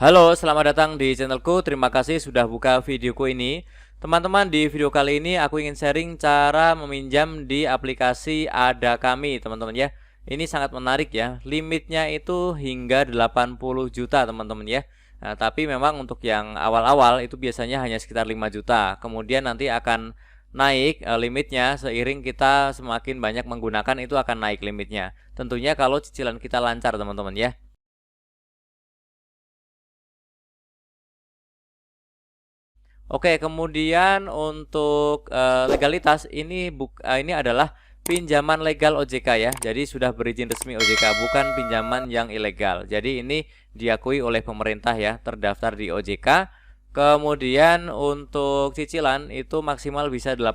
Halo, selamat datang di channelku. Terima kasih sudah buka videoku ini. Teman-teman, di video kali ini aku ingin sharing cara meminjam di aplikasi Ada Kami, teman-teman ya. Ini sangat menarik ya. Limitnya itu hingga 80 juta, teman-teman ya. Nah, tapi memang untuk yang awal-awal itu biasanya hanya sekitar 5 juta. Kemudian nanti akan naik limitnya seiring kita semakin banyak menggunakan, itu akan naik limitnya. Tentunya kalau cicilan kita lancar, teman-teman ya. Oke, kemudian untuk legalitas ini adalah pinjaman legal OJK ya. Jadi sudah berizin resmi OJK, bukan pinjaman yang ilegal. Jadi ini diakui oleh pemerintah ya, terdaftar di OJK. Kemudian untuk cicilan itu maksimal bisa 12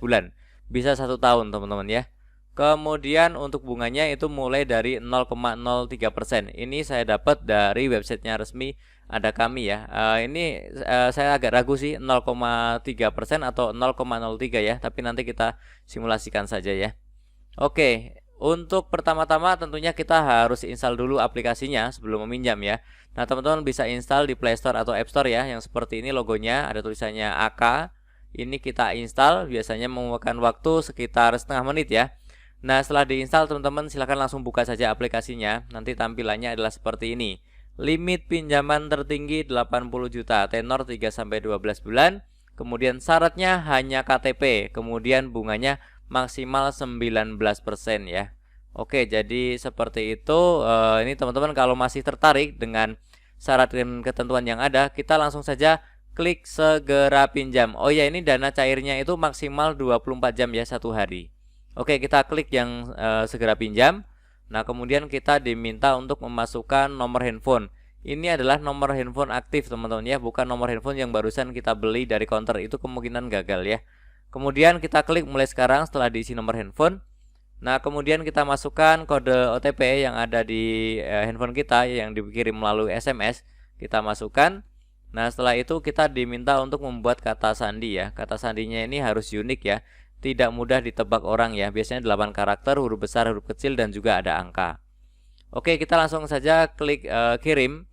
bulan. Bisa 1 tahun, teman-teman ya. Kemudian untuk bunganya itu mulai dari 0,03%. Ini saya dapat dari websitenya resmi Ada Kami ya. Saya agak ragu sih 0,3% atau 0,03 ya, tapi nanti kita simulasikan saja ya. Oke, untuk pertama-tama tentunya kita harus install dulu aplikasinya sebelum meminjam ya. Nah, teman-teman bisa install di Play Store atau App Store ya, yang seperti ini logonya, ada tulisannya AK. Ini kita install, biasanya memakan waktu sekitar setengah menit ya. Nah, setelah diinstal teman-teman silahkan langsung buka saja aplikasinya. Nanti tampilannya adalah seperti ini. Limit pinjaman tertinggi 80 juta, tenor 3-12 bulan. Kemudian syaratnya hanya KTP, kemudian bunganya maksimal 19% ya. Oke, jadi seperti itu. Ini teman-teman kalau masih tertarik dengan syarat dan ketentuan yang ada, kita langsung saja klik segera pinjam. Oh ya, ini dana cairnya itu maksimal 24 jam ya, 1 hari. Oke, kita klik yang segera pinjam. Nah, kemudian kita diminta untuk memasukkan nomor handphone. Ini adalah nomor handphone aktif, teman-teman ya, bukan nomor handphone yang barusan kita beli dari counter, itu kemungkinan gagal ya. Kemudian kita klik mulai sekarang setelah diisi nomor handphone. Nah, kemudian kita masukkan kode OTP yang ada di handphone kita yang dikirim melalui SMS, kita masukkan. Nah, setelah itu kita diminta untuk membuat kata sandi ya. Kata sandinya ini harus unik ya, tidak mudah ditebak orang ya. Biasanya 8 karakter, huruf besar, huruf kecil, dan juga ada angka. Oke, kita langsung saja klik kirim.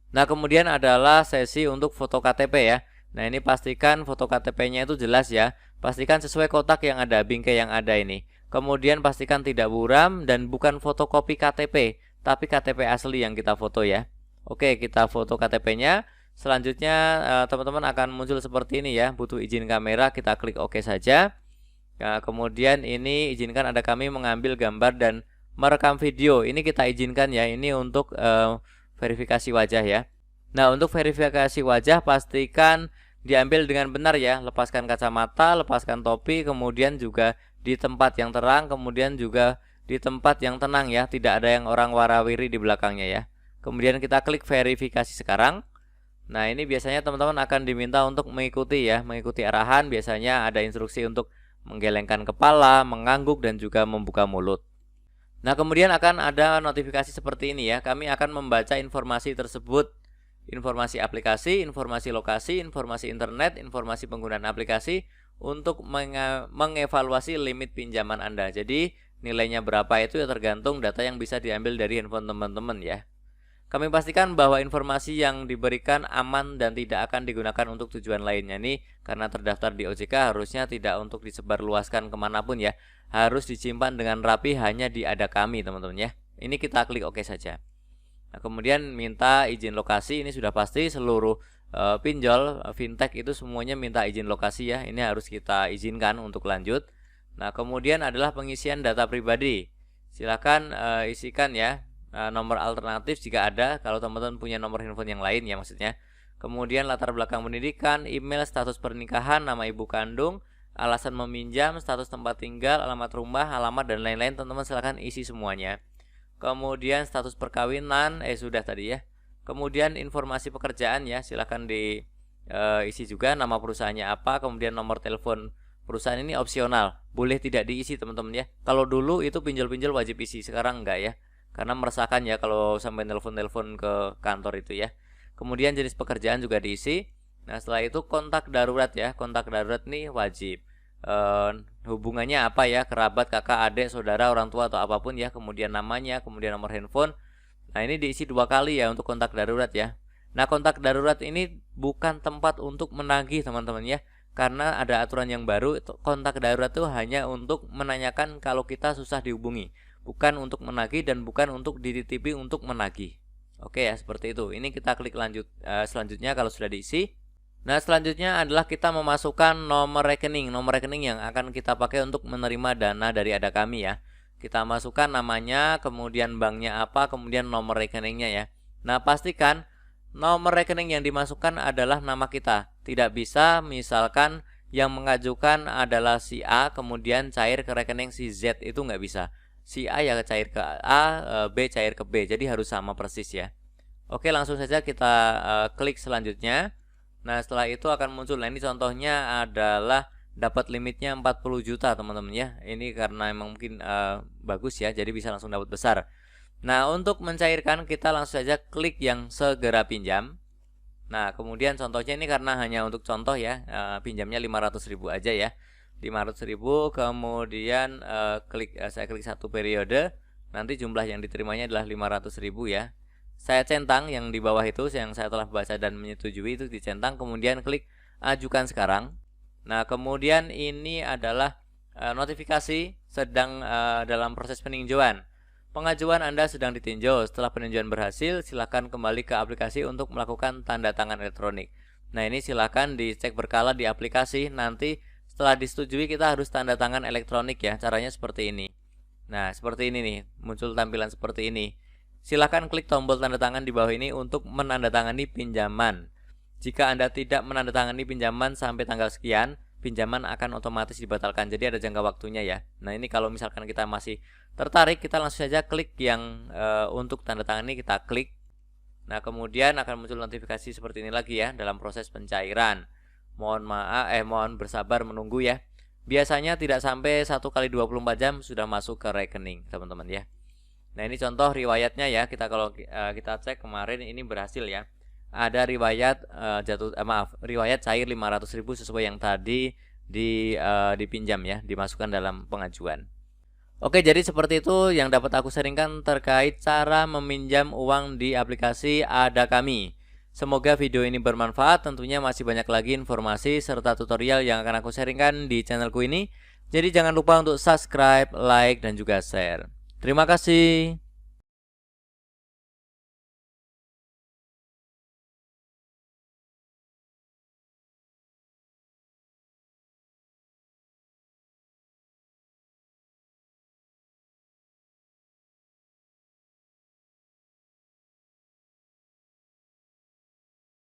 Nah, kemudian adalah sesi untuk foto KTP ya. Nah, ini pastikan foto KTP-nya itu jelas ya. Pastikan sesuai kotak yang ada, bingkai yang ada ini. Kemudian pastikan tidak buram dan bukan fotokopi KTP, tapi KTP asli yang kita foto ya. Oke, kita foto KTP-nya. Selanjutnya teman-teman akan muncul seperti ini ya. Butuh izin kamera, kita klik OK saja. Nah, kemudian ini izinkan Ada Kami mengambil gambar dan merekam video. Ini kita izinkan ya. Ini untuk verifikasi wajah ya. Nah, untuk verifikasi wajah pastikan diambil dengan benar ya. Lepaskan kacamata, lepaskan topi, kemudian juga di tempat yang terang, kemudian juga di tempat yang tenang ya. Tidak ada yang orang warawiri di belakangnya ya. Kemudian kita klik verifikasi sekarang. Nah, ini biasanya teman-teman akan diminta untuk mengikuti ya, mengikuti arahan. Biasanya ada instruksi untuk menggelengkan kepala, mengangguk, dan juga membuka mulut. Nah, kemudian akan ada notifikasi seperti ini ya. Kami akan membaca informasi tersebut. Informasi aplikasi, informasi lokasi, informasi internet, informasi penggunaan aplikasi untuk mengevaluasi limit pinjaman Anda. Jadi, nilainya berapa itu ya tergantung data yang bisa diambil dari handphone teman-teman ya. Kami pastikan bahwa informasi yang diberikan aman dan tidak akan digunakan untuk tujuan lainnya nih, karena terdaftar di OJK harusnya tidak untuk disebarluaskan kemanapun ya. Harus disimpan dengan rapi hanya di Ada Kami, teman-teman ya. Ini kita klik OK saja. Nah, kemudian minta izin lokasi. Ini sudah pasti seluruh pinjol fintech itu semuanya minta izin lokasi ya. Ini harus kita izinkan untuk lanjut. Nah, kemudian adalah pengisian data pribadi. Silakan isikan ya. Nomor alternatif jika ada, kalau teman-teman punya nomor handphone yang lain ya maksudnya. Kemudian latar belakang pendidikan, email, status pernikahan, nama ibu kandung, alasan meminjam, status tempat tinggal, alamat rumah, alamat, dan lain-lain. Teman-teman silahkan isi semuanya. Kemudian status perkawinan, sudah tadi ya. Kemudian informasi pekerjaan ya, silahkan diisi juga, nama perusahaannya apa. Kemudian nomor telepon perusahaan ini opsional, boleh tidak diisi teman-teman ya. Kalau dulu itu pinjol-pinjol wajib isi, sekarang enggak ya, karena meresahkan ya kalau sampai telepon-telepon ke kantor itu ya. Kemudian jenis pekerjaan juga diisi. Nah, setelah itu kontak darurat ya. Kontak darurat nih wajib. Hubungannya apa ya, kerabat, kakak, adik, saudara, orang tua, atau apapun ya. Kemudian namanya, kemudian nomor handphone. Nah, ini diisi 2 kali ya untuk kontak darurat ya. Nah, kontak darurat ini bukan tempat untuk menagih teman-teman ya. Karena ada aturan yang baru, kontak darurat itu hanya untuk menanyakan kalau kita susah dihubungi, bukan untuk menagih dan bukan untuk dititipi untuk menagih. Oke ya, seperti itu. Ini kita klik lanjut selanjutnya kalau sudah diisi. Nah, selanjutnya adalah kita memasukkan nomor rekening yang akan kita pakai untuk menerima dana dari Ada Kami ya. Kita masukkan namanya, kemudian banknya apa, kemudian nomor rekeningnya ya. Nah, pastikan nomor rekening yang dimasukkan adalah nama kita. Tidak bisa misalkan yang mengajukan adalah si A, kemudian cair ke rekening si Z, itu nggak bisa. Si A ya cair ke A, B cair ke B, jadi harus sama persis ya. Oke, langsung saja kita klik selanjutnya. Nah, setelah itu akan muncul. Nah, ini contohnya adalah dapat limitnya 40 juta teman-teman ya. Ini karena emang mungkin bagus ya, jadi bisa langsung dapat besar. Nah, untuk mencairkan kita langsung saja klik yang segera pinjam. Nah, kemudian contohnya ini karena hanya untuk contoh ya, pinjamnya 500.000 aja ya. 500.000, kemudian saya klik 1 periode. Nanti jumlah yang diterimanya adalah 500.000 ya. Saya centang yang di bawah itu yang saya telah baca dan menyetujui, itu dicentang, kemudian klik ajukan sekarang. Nah, kemudian ini adalah notifikasi sedang dalam proses peninjauan. Pengajuan Anda sedang ditinjau. Setelah peninjauan berhasil, silakan kembali ke aplikasi untuk melakukan tanda tangan elektronik. Nah, ini silakan dicek berkala di aplikasi. Nanti setelah disetujui kita harus tanda tangan elektronik ya. Caranya seperti ini. Nah, seperti ini nih, muncul tampilan seperti ini. Silakan klik tombol tanda tangan di bawah ini untuk menandatangani pinjaman. Jika Anda tidak menandatangani pinjaman sampai tanggal sekian, pinjaman akan otomatis dibatalkan. Jadi ada jangka waktunya ya. Nah, ini kalau misalkan kita masih tertarik, kita langsung saja klik yang untuk tanda tangan ini, kita klik. Nah, kemudian akan muncul notifikasi seperti ini lagi ya, dalam proses pencairan. Mohon bersabar menunggu ya. Biasanya tidak sampai 1x24 jam sudah masuk ke rekening, teman-teman ya. Nah, ini contoh riwayatnya ya. Kalau kita cek kemarin ini berhasil ya. Ada riwayat riwayat cair 500.000 sesuai yang tadi dipinjam ya, dimasukkan dalam pengajuan. Oke, jadi seperti itu yang dapat aku sharingkan terkait cara meminjam uang di aplikasi Ada Kami. Semoga video ini bermanfaat. Tentunya masih banyak lagi informasi serta tutorial yang akan aku sharingkan di channelku ini. Jadi jangan lupa untuk subscribe, like, dan juga share. Terima kasih.